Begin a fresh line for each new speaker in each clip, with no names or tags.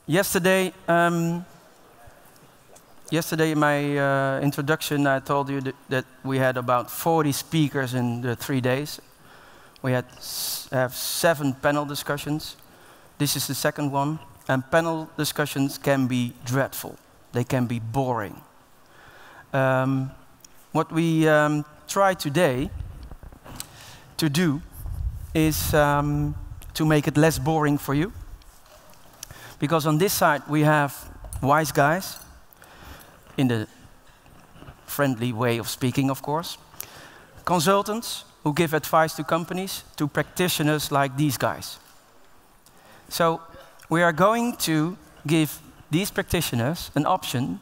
yesterday, yesterday in my introduction, I told you that we had about 40 speakers in the 3 days. We have 7 panel discussions. This is the second one. And panel discussions can be dreadful. They can be boring. What we try today to do is to make it less boring for you. Because on this side we have wise guys, in the friendly way of speaking, of course. Consultants who give advice to companies, to practitioners like these guys. So we are going to give these practitioners an option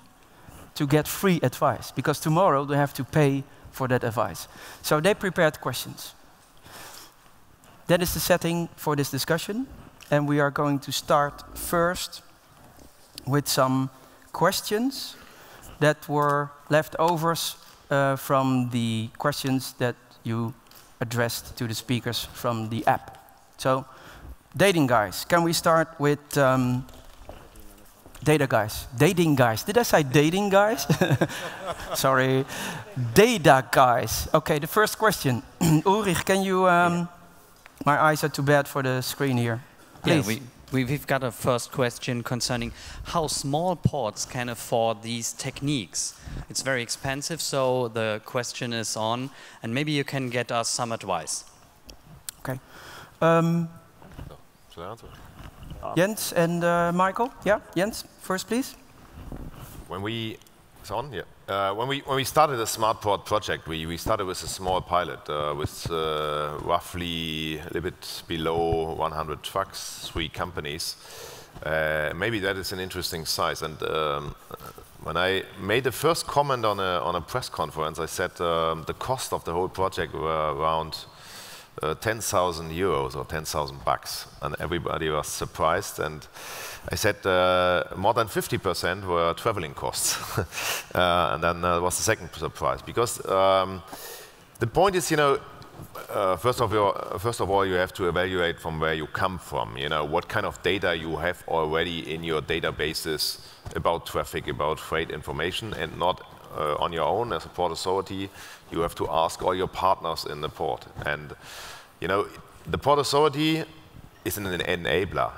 to get free advice, because tomorrow they have to pay for that advice. So they prepared questions. That is the setting for this discussion, and we are going to start first with some questions that were leftovers from the questions that you addressed to the speakers from the app. So, dating guys, can we start with data guys? Dating guys. Did I say dating guys? Sorry. Data guys. Okay, the first question. Ulrich, can you... my eyes are too bad for the screen here. Please.
Yeah, we've got a first question concerning how small ports can afford these techniques. It's very expensive, so the question is on, and maybe you can get us some advice.
Okay. Jens and Michael? Yeah, Jens, first please.
When we started the smartPORT project, we started with a small pilot with roughly a little bit below 100 trucks, 3 companies. Maybe that is an interesting size. And when I made the first comment on a press conference, I said the cost of the whole project were around 10,000 euros or 10,000 bucks, and everybody was surprised. And I said more than 50% were traveling costs, and then was the second surprise. Because the point is, you know, first of all, you have to evaluate from where you come from. You know, what kind of data you have already in your databases about traffic, about freight information, and not on your own as a port authority. You have to ask all your partners in the port. And you know, the port authority is an enabler.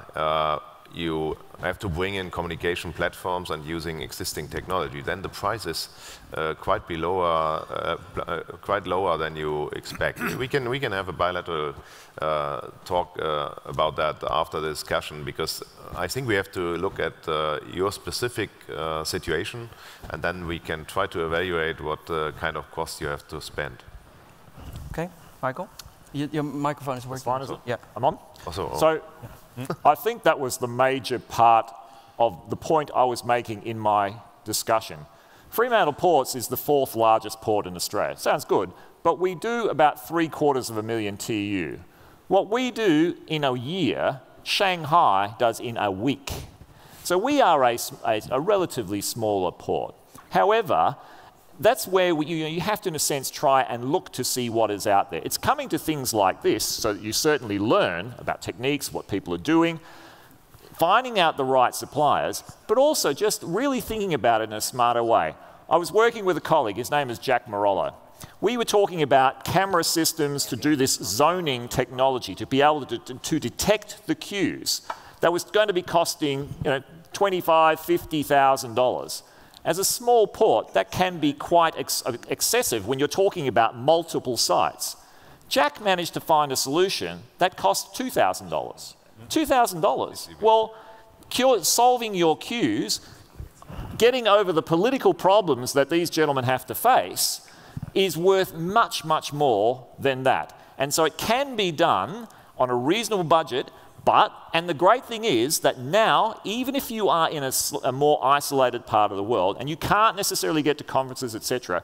You have to bring in communication platforms and using existing technology. Then the price is quite lower than you expect. We can have a bilateral talk about that after the discussion, because I think we have to look at your specific situation, and then we can try to evaluate what kind of cost you have to spend.
Okay, Michael, your microphone is working.
It's fine, is it?
Yeah,
I'm on.
Also,
so. I think that was the major part of the point I was making in my discussion. Fremantle Ports is the 4th largest port in Australia. Sounds good, but we do about 750,000 TEU. What we do in a year, Shanghai does in a week. So we are a relatively smaller port. However, that's where you have to, in a sense, try and look to see what is out there. It's coming to things like this, so that you certainly learn about techniques, what people are doing, finding out the right suppliers, but also just really thinking about it in a smarter way. I was working with a colleague, his name is Jack Marollo. We were talking about camera systems to do this zoning technology, to be able to detect the queues. That was going to be costing $25,000, $50,000. As a small port, that can be quite excessive when you're talking about multiple sites. Jack managed to find a solution that cost $2,000. $2,000. Well, solving your queues, getting over the political problems that these gentlemen have to face, is worth much, much more than that. And so it can be done on a reasonable budget. And the great thing is that now, even if you are in a more isolated part of the world and you can't necessarily get to conferences, etc.,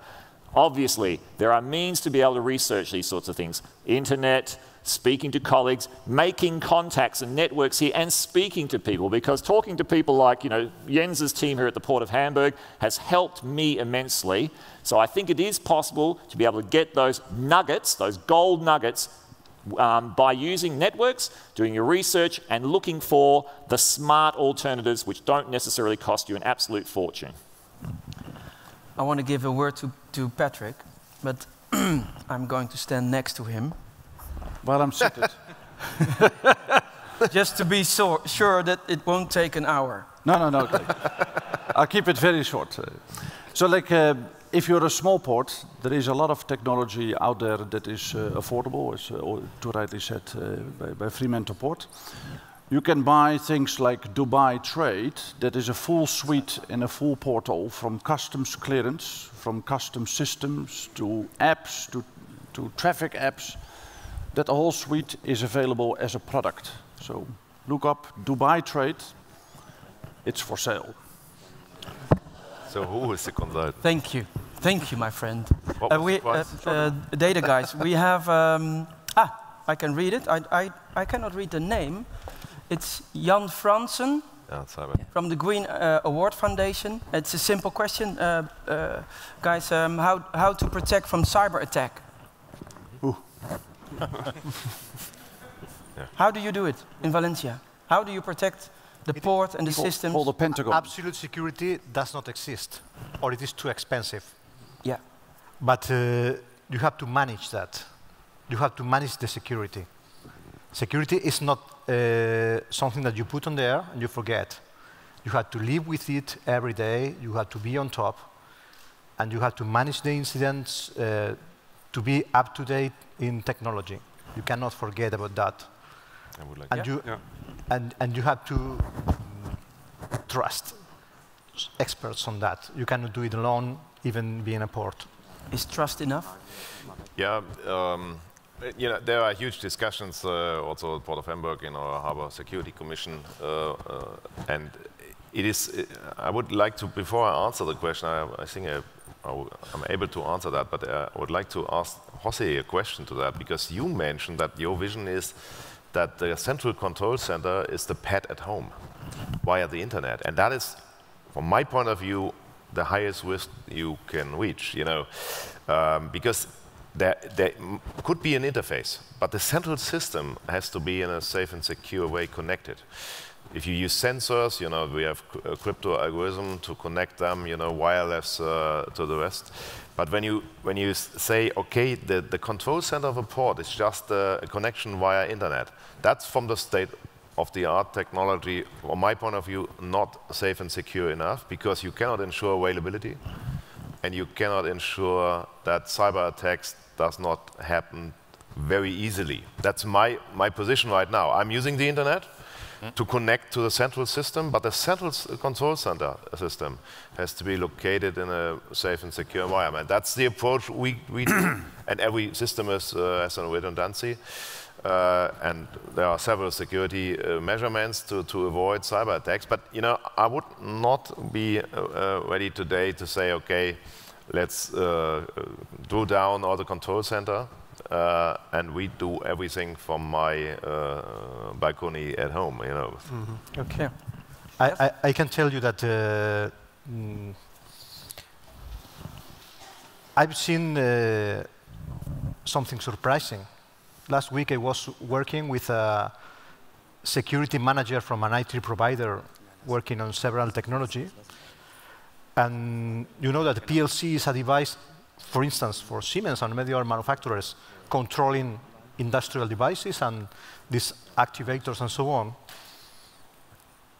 obviously there are means to be able to research these sorts of things. Internet, speaking to colleagues, making contacts and networks here, and speaking to people, because talking to people like Jens's team here at the Port of Hamburg has helped me immensely. So I think it is possible to be able to get those nuggets, those gold nuggets, by using networks, doing your research, and looking for the smart alternatives which don't necessarily cost you an absolute fortune.
I want to give a word to Patrick, but I'm going to stand next to him.
Well, I'm seated.
Just to be sure that it won't take an hour.
No. I'll keep it very short. So, if you're a small port, there is a lot of technology out there that is affordable, as too rightly said by Fremantle-Port. You can buy things like Dubai Trade, that is a full suite and a full portal from customs clearance, from customs systems to apps, to traffic apps. That whole suite is available as a product. So look up Dubai Trade, it's for sale.
So who is the consultant?
Thank you, my friend.
Data
guys, we have, I can read it. I cannot read the name. It's Jan Fransen from the Green Award Foundation. It's a simple question, guys. How to protect from cyber attack? How do you do it in Valencia? How do you protect the port and the systems?
For the Pentagon.
Absolute security does not exist, or it is too expensive.
Yeah.
But you have to manage that. You have to manage the security. Security is not something that you put on there and you forget. You have to live with it every day. You have to be on top. And you have to manage the incidents to be up to date in technology. You cannot forget about that.
I would like
and you have to trust experts on that. You cannot do it alone, even being a port.
Is trust enough?
Yeah, there are huge discussions also at Port of Hamburg in our Harbour Security Commission, and it is. I would like to, before I answer the question, I think I'm able to answer that, but I would like to ask José a question to that, because you mentioned that your vision is that the central control center is the pad at home via the internet, and that is, from my point of view, the highest risk you can reach. Because there could be an interface, but the central system has to be in a safe and secure way connected. If you use sensors, we have a crypto algorithm to connect them, wireless to the rest. But when you say, okay, the control center of a port is just a connection via internet, that's from the state-of-the-art technology, from my point of view, not safe and secure enough, because you cannot ensure availability, and you cannot ensure that cyber attacks does not happen very easily. That's my position right now. I'm using the internet to connect to the central system, but the central control center system has to be located in a safe and secure environment. That's the approach we do, and every system has a redundancy. And there are several security measurements to avoid cyber attacks. But I would not be ready today to say, okay, let's do down all the control center, and we do everything from my balcony at home.
Okay.
I can tell you that I've seen something surprising. Last week I was working with a security manager from an IT provider working on several technology. And you know that the PLC is a device, for instance, for Siemens and many other manufacturers, controlling industrial devices and these activators and so on.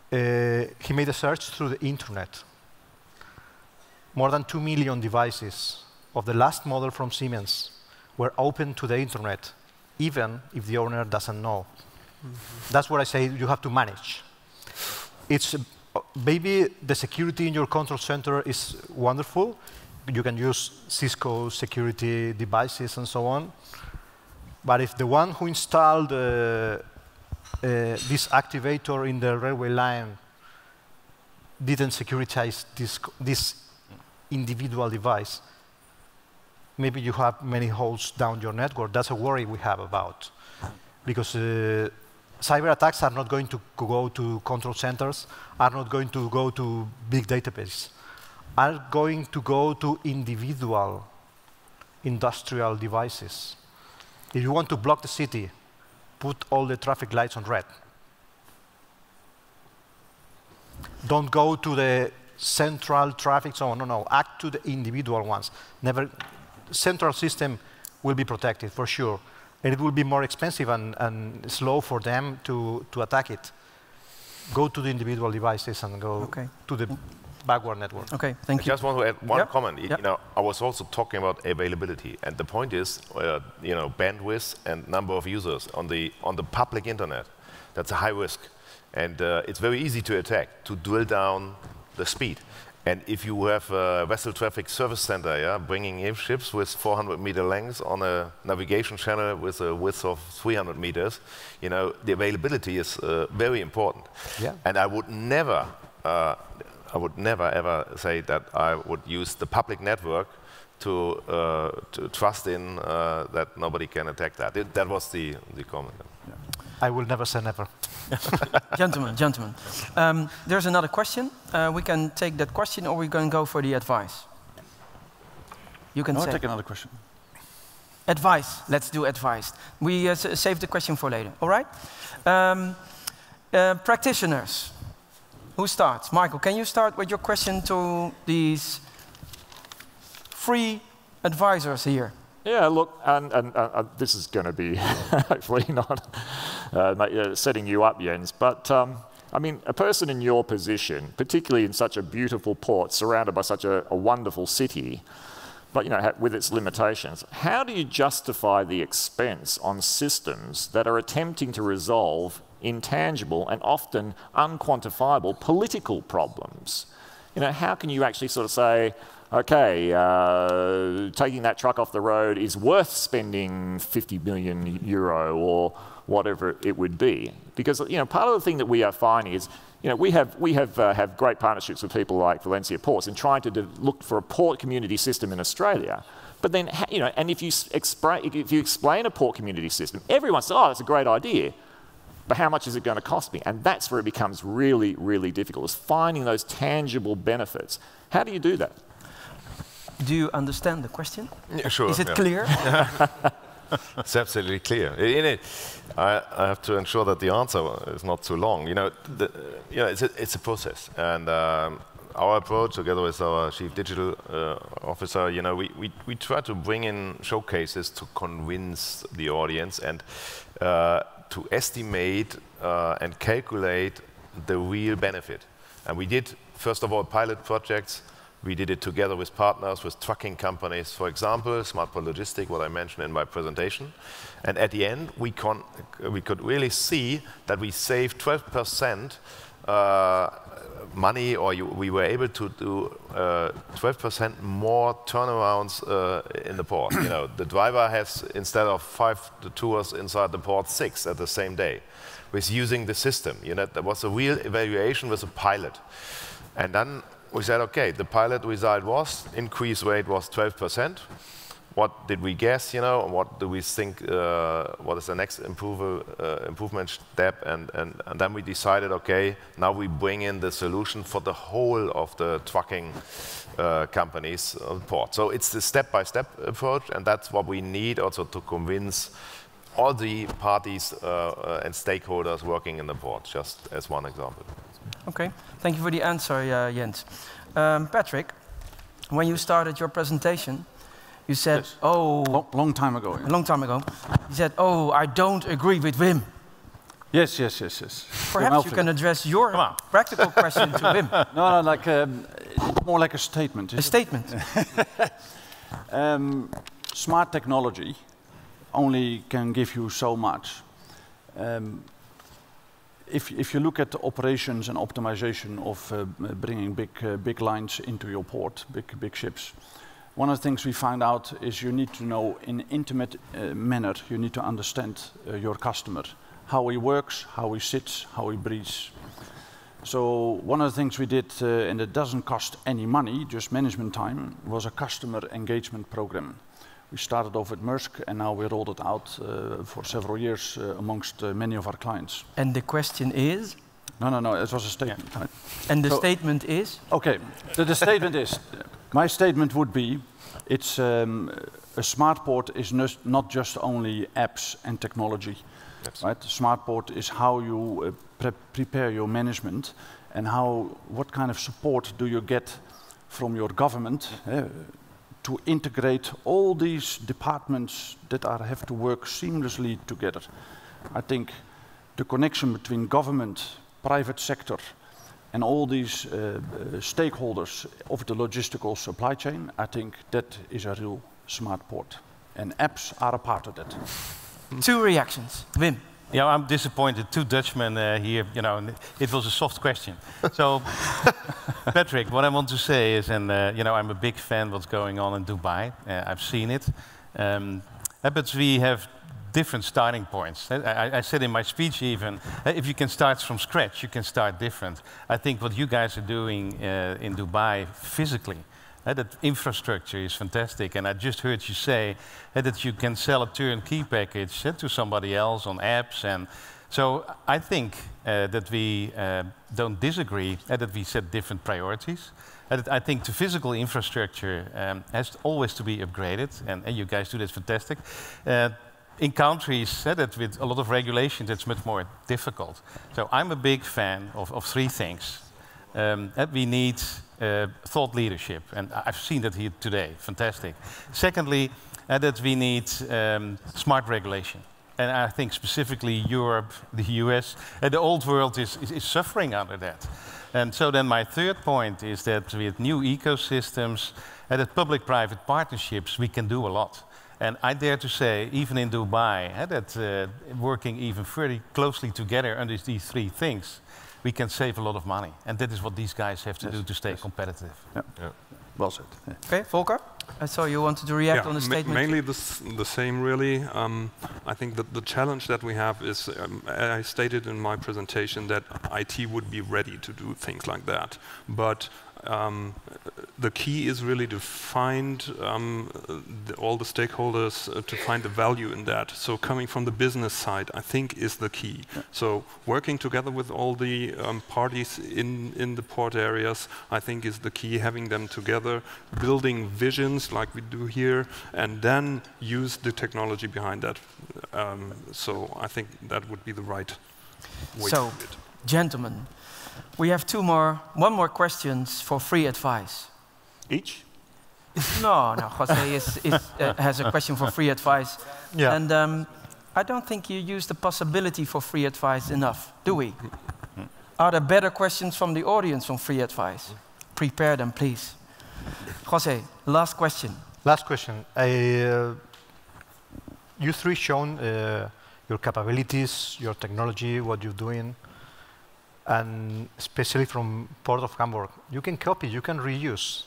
He made a search through the internet. More than 2 million devices of the last model from Siemens were open to the internet, even if the owner doesn't know. That's what I say you have to manage. It's maybe the security in your control center is wonderful. You can use Cisco security devices and so on. But if the one who installed this activator in the railway line didn't securitize this individual device, maybe you have many holes down your network. That's a worry we have about. Because cyber attacks are not going to go to control centers, are not going to go to big databases, are going to go to individual industrial devices. If you want to block the city put all the traffic lights on red. Don't go to the central traffic zone. No, act to the individual ones. Never, central system will be protected for sure. And it will be more expensive and slow for them to attack it. Go to the individual devices and go to the backward network.
Okay, thank you. I just want to add one comment. You know, I was also talking about availability, and the point is, you know, bandwidth and number of users on the public internet. That's a high risk, and it's very easy to attack, to drill down the speed. And if you have a vessel traffic service center, bringing in ships with 400-meter lengths on a navigation channel with a width of 300 meters, you know, the availability is very important. Yeah. And I would never ever say that I would use the public network to trust in that nobody can attack that. That was the comment. Yeah.
I will never say never.
Gentlemen. There's another question. We can take that question, or we're going to go for the advice. You can say.
I'll take another question.
Advice. Let's do advice. We save the question for later. All right? Practitioners. Who starts? Michael, can you start with your question to these free advisors here?
Yeah, look, and this is going to be hopefully not setting you up, Jens, but I mean, a person in your position, particularly in such a beautiful port, surrounded by such a wonderful city, but you know, with its limitations, how do you justify the expense on systems that are attempting to resolve intangible and often unquantifiable political problems? You know, how can you actually sort of say, okay, taking that truck off the road is worth spending 50 million euro or whatever it would be? Because you know, part of the thing that we are finding is, you know, we have great partnerships with people like Valencia Ports in trying to look for a port community system in Australia. But then, you know, and if you explain a port community system, everyone says, oh, that's a great idea. But how much is it going to cost me? And that's where it becomes really, really difficult, is finding those tangible benefits. How do you do that?
Do you understand the question?
Yeah, sure.
Is it clear?
It's absolutely clear. I have to ensure that the answer is not too long. You know, it's a process, and our approach, together with our chief digital officer, you know, we try to bring in showcases to convince the audience and to estimate and calculate the real benefit. And we did, first of all, pilot projects. We did it together with partners, with trucking companies, for example, smartPORT Logistics, what I mentioned in my presentation. And at the end, we could really see that we saved 12% money, or we were able to do 12% more turnarounds in the port. You know, the driver has, instead of 5 tours inside the port, 6 at the same day, with using the system. You know, there was a real evaluation with a pilot. And then we said, okay, the pilot result was, increase rate was 12%. What did we guess, you know, and what do we think, what is the next improvement step? And then we decided, okay, now we bring in the solution for the whole of the trucking companies on port. So it's the step-by-step approach, and that's what we need also to convince all the parties and stakeholders working in the port, just as one example.
Okay, thank you for the answer, Jens. Patrick, when you started your presentation, you said, yes. Oh...
Long time ago. Yeah.
A long time ago. You said, oh, I don't agree with Wim.
Yes.
Perhaps you can address your practical question to Wim.
No, like, more like a statement.
A statement.
Smart technology only can give you so much. If you look at the operations and optimization of bringing big lines into your port, big ships, one of the things we find out is you need to know in an intimate manner, you need to understand your customer, how he works, how he sits, how he breathes. So one of the things we did, and it doesn't cost any money, just management time, was a customer engagement program. We started off at Maersk, and now we rolled it out for several years amongst many of our clients.
And the question is?
No, it was a statement. Yeah. Right?
And the statement is?
Okay, the statement is, my statement would be, it's a smart port is not just only apps and technology.
Yes.
Right? SmartPORT is how you prepare your management and what kind of support do you get from your government to integrate all these departments that have to work seamlessly together. I think the connection between government, private sector, and all these stakeholders of the logistical supply chain, I think that is a real SmartPORT. And apps are a part of that.
2 reactions. Wim.
Yeah, I'm disappointed. 2 Dutchmen here, you know, it was a soft question. So, Patrick, what I want to say is, and you know, I'm a big fan of what's going on in Dubai. I've seen it. But we have different starting points. I said in my speech even, if you can start from scratch, you can start different. I think what you guys are doing in Dubai physically, that infrastructure is fantastic, and I just heard you say that you can sell a turnkey package to somebody else on apps, and so I think that we don't disagree that we set different priorities. I think the physical infrastructure has always to be upgraded, and you guys do this fantastic. In countries that with a lot of regulations, it's much more difficult. So I'm a big fan of 3 things. That we need thought leadership, and I've seen that here today, fantastic. Secondly, that we need smart regulation. And I think specifically Europe, the US, the old world is suffering under that. And so then my third point is that with new ecosystems and that public-private partnerships, we can do a lot. And I dare to say, even in Dubai, that working even very closely together under these 3 things, we can save a lot of money. And that is what these guys have to do to stay competitive.
Yeah. Yeah. Well said. Yeah.
Okay, Volker? I saw you wanted to react on the statement.
Mainly the same, really. I think that the challenge that we have is, I stated in my presentation that IT would be ready to do things like that. But the key is really to find all the stakeholders to find the value in that. So coming from the business side, I think, is the key. Yeah. So working together with all the parties in the port areas, I think, is the key. Having them together, building visions like we do here, and then use the technology behind that. So I think that would be the right way to do it.
Gentlemen, we have one more questions for free advice.
Each?
No, José has a question for free advice.
Yeah.
And I don't think you use the possibility for free advice enough, do we? Are there better questions from the audience on free advice? Prepare them, please. José, last question.
Last question. You 3 shown your capabilities, your technology, what you're doing, and especially from Port of Hamburg. You can copy, you can reuse.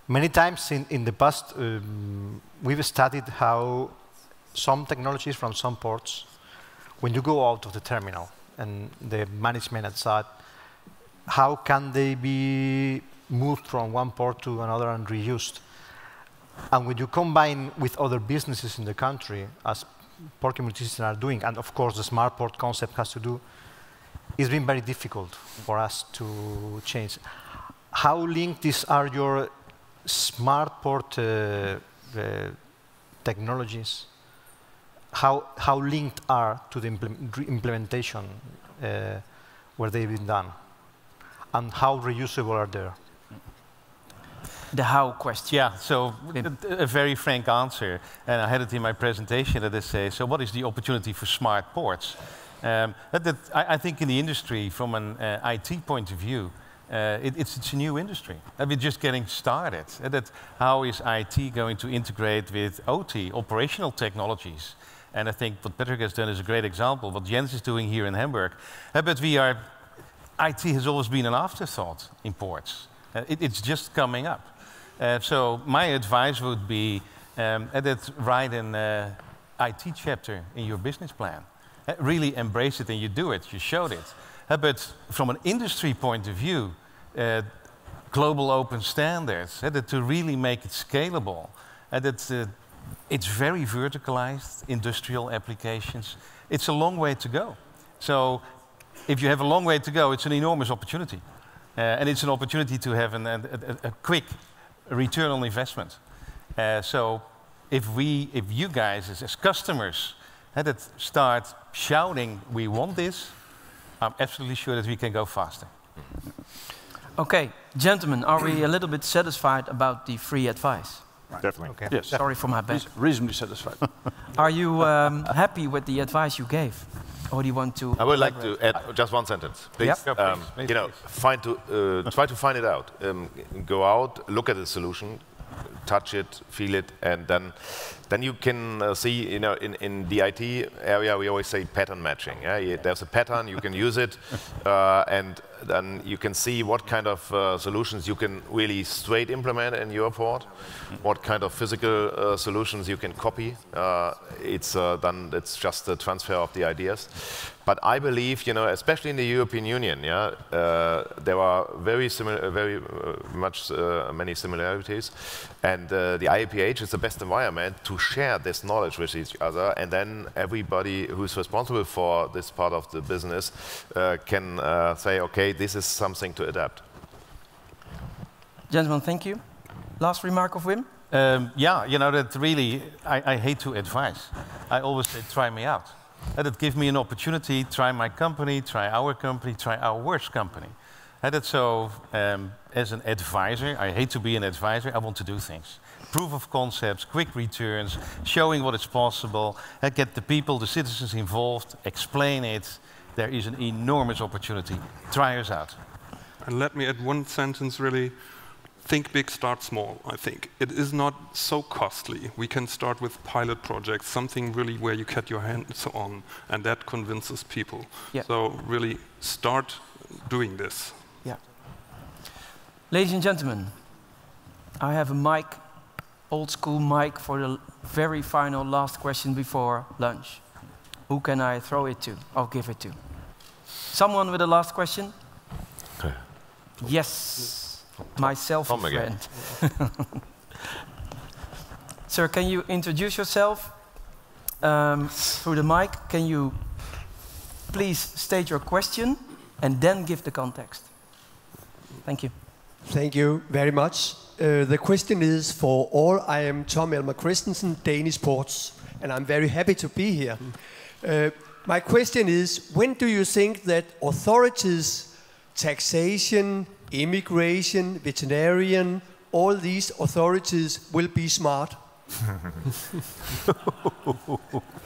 Many times in the past, we've studied how some technologies from some ports, when you go out of the terminal and the management outside, how can they be moved from one port to another and reused? And when you combine with other businesses in the country, as port communities are doing, and of course the SmartPORT concept has to do, it's been very difficult for us to change. How linked are your SmartPORT technologies? How linked are to the implementation where they've been done? And how reusable are they?
The how question.
Yeah, so a very frank answer, and I had it in my presentation that I say, so what is the opportunity for smart ports? I think in the industry, from an IT point of view, it's a new industry. We're just getting started. How is IT going to integrate with OT, operational technologies? And I think what Patrick has done is a great example, what Jens is doing here in Hamburg. But IT has always been an afterthought in ports. It's just coming up. So my advice would be write an IT chapter in your business plan. Really embrace it, and you do it, you showed it. But from an industry point of view, global open standards, to really make it scalable, it's very verticalized, industrial applications. It's a long way to go. So if you have a long way to go, it's an enormous opportunity. And it's an opportunity to have a quick return on investment. So if you guys, as customers, that start shouting, we want this, I'm absolutely sure that we can go faster.
Okay, gentlemen, are we a little bit satisfied about the free advice?
Definitely.
Okay.
Yes.
Sorry for my bad.
Reasonably satisfied.
Are you happy with the advice you gave? Or do you want to...
I would like to add just one sentence, please.
Yep.
You know, try to find it out. Go out, look at the solution, touch it, feel it, and then you can see, you know, in the IT area, we always say pattern matching. Yeah? There's a pattern, you can use it, and then you can see what kind of solutions you can really straight implement in your port, what kind of physical solutions you can copy. Then it's just the transfer of the ideas. But I believe, you know, especially in the European Union, yeah, there are very many similarities, and the IAPH is the best environment to share this knowledge with each other, and then everybody who's responsible for this part of the business can say, okay, this is something to adapt.
Gentlemen, thank you. Last remark of Wim?
Yeah, you know, that really, I hate to advise. I always say, try me out. And it gives me an opportunity, try my company, try our worst company. And that's so, as an advisor, I hate to be an advisor, I want to do things. Proof of concepts, quick returns, showing what is possible, and get the people, the citizens involved, explain it. There is an enormous opportunity. Try us out.
And let me add one sentence really. Think big, start small, I think. It is not so costly. We can start with pilot projects, something really where you get your hands on, and that convinces people.
Yeah.
So really start doing this.
Yeah. Ladies and gentlemen, I have a mic, old school mic, for the very final last question before lunch. Who can I throw it to? I'll give it to. Someone with a last question? Yes. Myself, friend. Sir, can you introduce yourself through the mic? Can you please state your question and then give the context? Thank you.
Thank you very much. The question is for all. I am Tom Elmer Christensen, Danish Ports, and I'm very happy to be here. My question is, when do you think that authorities, taxation, immigration, veterinarian, all these authorities will be smart?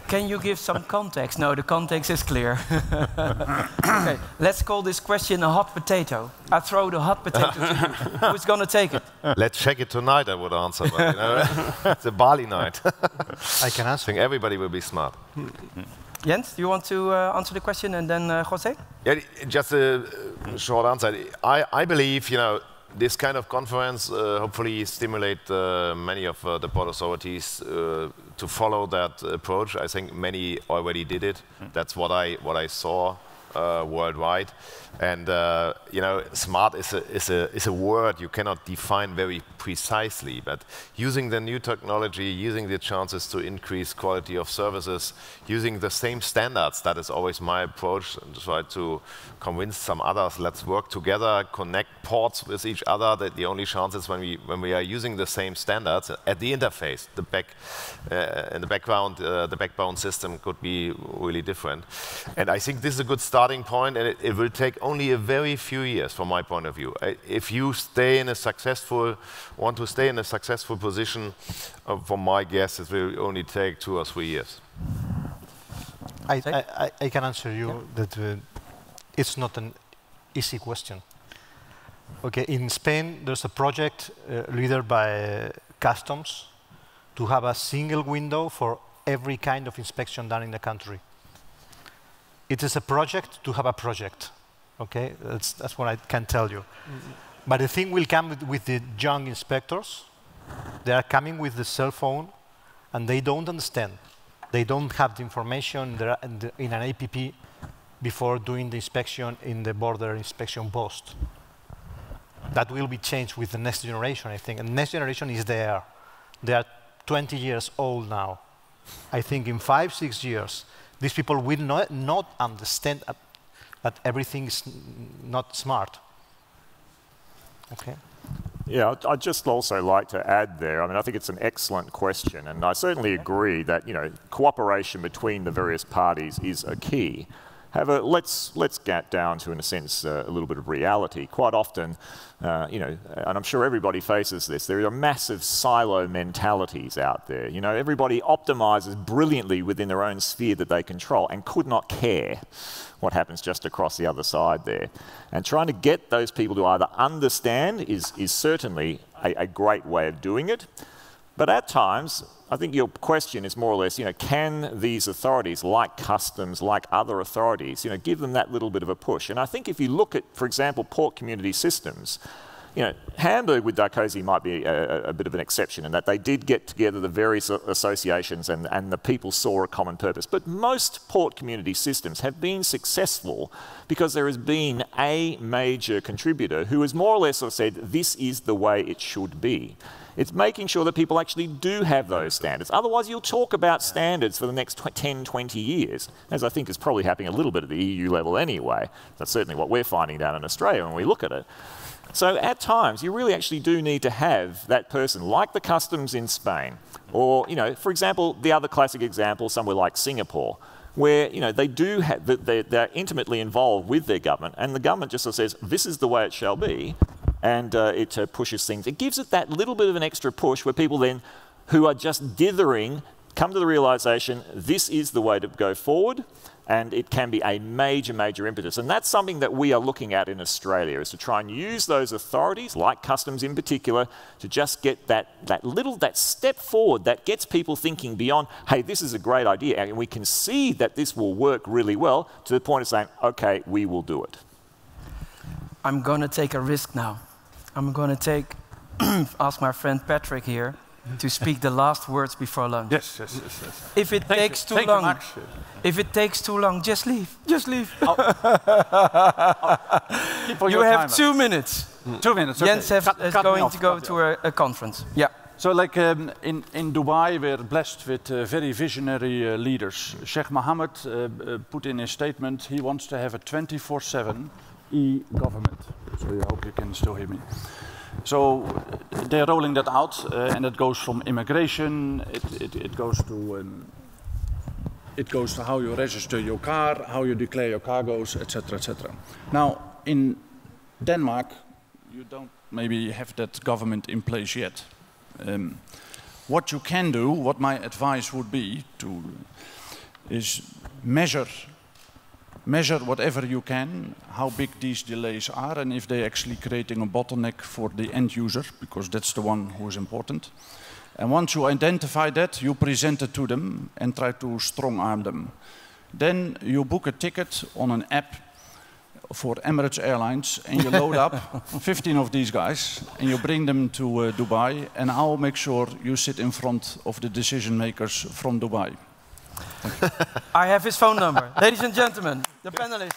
Can you give some context? No, the context is clear. Okay, let's call this question a hot potato. I throw the hot potato to you. Who's going to take it?
Let's check it tonight, I would answer. But, you know, it's a Bali night.
I can answer.
I think everybody will be smart.
Jens, do you want to answer the question, and then José?
Yeah, just a short answer. I believe, you know, this kind of conference hopefully stimulate many of the port authorities to follow that approach. I think many already did it. That's what I saw worldwide. And you know, smart is a word you cannot define very precisely. But using the new technology, using the chances to increase quality of services, using the same standards, that is always my approach. And try to convince some others. Let's work together, connect ports with each other. That the only chance is when we are using the same standards at the interface. In the background, the backbone system could be really different. And I think this is a good starting point, and it will take only a very few years from my point of view. If you want to stay in a successful position, from my guess, it will only take 2 or 3 years.
I can answer you that it's not an easy question. Okay, in Spain, there's a project led by customs to have a single window for every kind of inspection done in the country. It is a project to have a project. Okay, that's what I can tell you. But the thing will come with the young inspectors. They are coming with the cell phone, and they don't understand. They don't have the information in an APP before doing the inspection in the border inspection post. That will be changed with the next generation, I think. And the next generation is there. They are 20 years old now. I think in 5, 6 years, these people will not understand that everything is not smart. Okay.
Yeah, I'd just also like to add there, I mean, I think it's an excellent question, and I certainly agree that, you know, cooperation between the various parties is a key. However, let's get down to, in a sense, a little bit of reality. Quite often, you know, and I'm sure everybody faces this, there are massive silo mentalities out there. You know, everybody optimizes brilliantly within their own sphere that they control and could not care what happens just across the other side there. And trying to get those people to either understand is certainly a great way of doing it. But at times, I think your question is more or less, you know, can these authorities, like customs, like other authorities, you know, give them that little bit of a push? And I think if you look at, for example, port community systems, you know, Hamburg with Dacosi might be a bit of an exception in that they did get together the various associations and the people saw a common purpose. But most port community systems have been successful because there has been a major contributor who has more or less sort of said, this is the way it should be. It's making sure that people actually do have those standards. Otherwise, you'll talk about standards for the next 10, 20 years, as I think is probably happening a little bit at the EU level anyway. That's certainly what we're finding down in Australia when we look at it. So at times, you really actually do need to have that person, like the customs in Spain, or, you know, for example, the other classic example, somewhere like Singapore, where, you know, they do have, they're intimately involved with their government, and the government just sort of says, this is the way it shall be, and it pushes things. It gives it that little bit of an extra push where people then, who are just dithering, come to the realisation, this is the way to go forward, and it can be a major, major impetus. And that's something that we are looking at in Australia, is to try and use those authorities, like customs in particular, to just get that step forward that gets people thinking beyond, hey, this is a great idea, and we can see that this will work really well, to the point of saying, okay, we will do it.
I'm going to take a risk now. I'm going to ask my friend Patrick here to speak the last words before lunch.
Yes.
If it takes too long, just leave. Just leave. You have 2 minutes.
2 minutes. Okay.
Jens is going to go to a conference. Yeah.
So, like in Dubai, we're blessed with very visionary leaders. Sheikh Mohammed put in his statement he wants to have a 24/7 e-government. So I hope you can still hear me. So they're rolling that out, and it goes from immigration. It goes to how you register your car, how you declare your cargoes, etc., etc. Now, in Denmark, you don't maybe have that government in place yet. What you can do, what my advice would be, is measure whatever you can, how big these delays are, and if they're actually creating a bottleneck for the end user, because that's the one who is important. And once you identify that, you present it to them and try to strong-arm them. Then you book a ticket on an app for Emirates Airlines, and you load up 15 of these guys, and you bring them to Dubai, and I'll make sure you sit in front of the decision makers from Dubai.
I have his phone number. Ladies and gentlemen, the panelists.